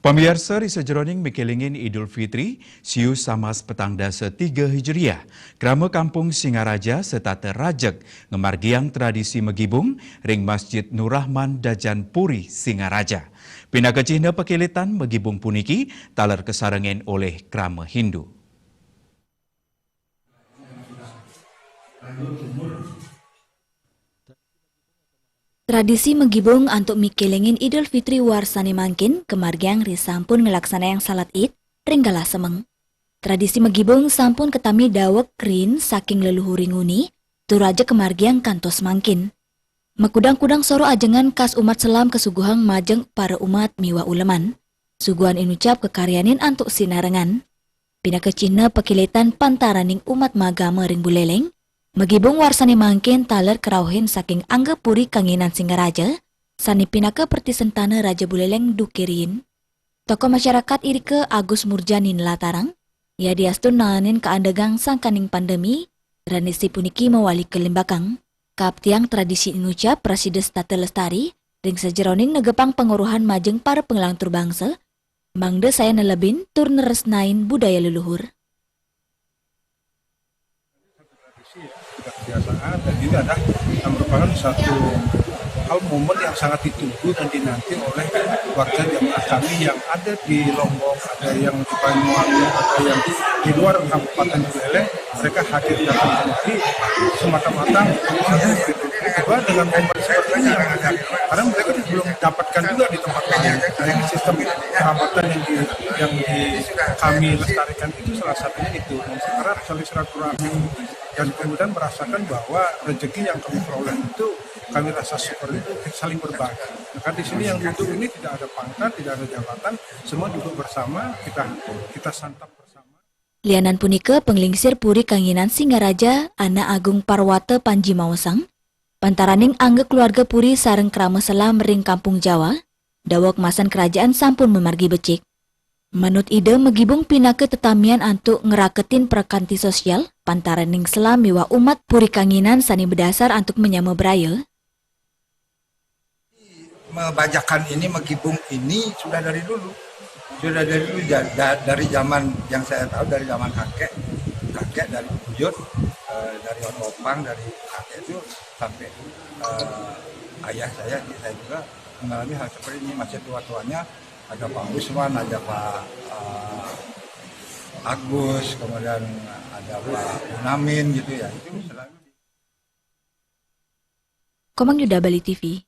Pemirsa di sejeroning mikelingin Idul Fitri, siu samas petang dasa 3 Hijriah, krama kampung Singaraja serta terajak ngemargiang tradisi megibung ring Masjid Nur Rahman Dajan Puri Singaraja. Pina kecihna pekilitan megibung puniki talar kesarengen oleh krama Hindu. Tradisi megibung untuk mikelengin Idul Fitri warsane mangkin kemargiang ri sampun ngelaksana yang salat id ringgala semeng. Tradisi megibung sampun ketami dawek rin saking leluhuri nguni turaja kemargiang kantos mangkin. Mekudang-kudang soro ajengan kas umat selam kesuguhang majeng para umat miwa uleman. Suguhan inucap kekaryanin antuk sinarengan. Pina kecina pekilitan pantaraning umat magama ring buleleng. Megibung warsani mangkin taler kerauhin saking angga puri kanginan Singaraja, sani pinaka pertisentana Raja Buleleng dukirin. Tokoh masyarakat irike Agus Murjanin latarang, ia diastun nanganin keandegang sangkaning pandemi, ranisi puniki mewali kelimbakang. Kaptiang tradisi inucap Prasides Tata Lestari, ring sejeroning negepang penguruhan majeng para pengelantur bangsa, mangde saya nelebin tur neresnain budaya leluhur. Kebiasaan dan ini adalah merupakan satu hal momen yang sangat ditunggu dan dinanti oleh warga jamaah kami yang ada di Lombok, ada yang di Banyuwangi, ada yang di luar Kabupaten Buleleng. Mereka hadir datang kemari semata-mata kedua dengan momen seperti ini yang ada, karena mereka belum dapatkan juga di tempat lain. Dari sistem kerabatan yang kami lestarikan itu salah satunya itu, karena saling silaturahmi dan kemudian merasakan bahwa rezeki yang kami peroleh itu kami rasa syukur itu saling berbagi. Maka di sini yang duduk ini tidak ada pangkat, tidak ada jabatan, semua duduk bersama, kita santap bersama. Lianan punika penglingsir puri kanginan Singaraja Ana Agung Parwata Panji Mawasang, pantaraning angga keluarga puri sareng krama selam ring kampung Jawa, dawak masan kerajaan sampun memargi becik. Menurut ide megibung pinake tetamian antuk ngeraketin perkanti sosial pantaraning selam miwa umat puri kanginan sani berdasar antuk menyama beraya. Membajakan ini, megibung ini sudah dari dulu. Dari zaman yang saya tahu, dari zaman kakek dari buyut, dari otopang, dari kakek itu sampai ayah saya juga mengalami hal seperti ini. Masih tua-tuanya ada Pak Usman, ada Pak Agus, kemudian ada Pak Unamin gitu ya. Itu selalu. Komang Yuda Bali TV.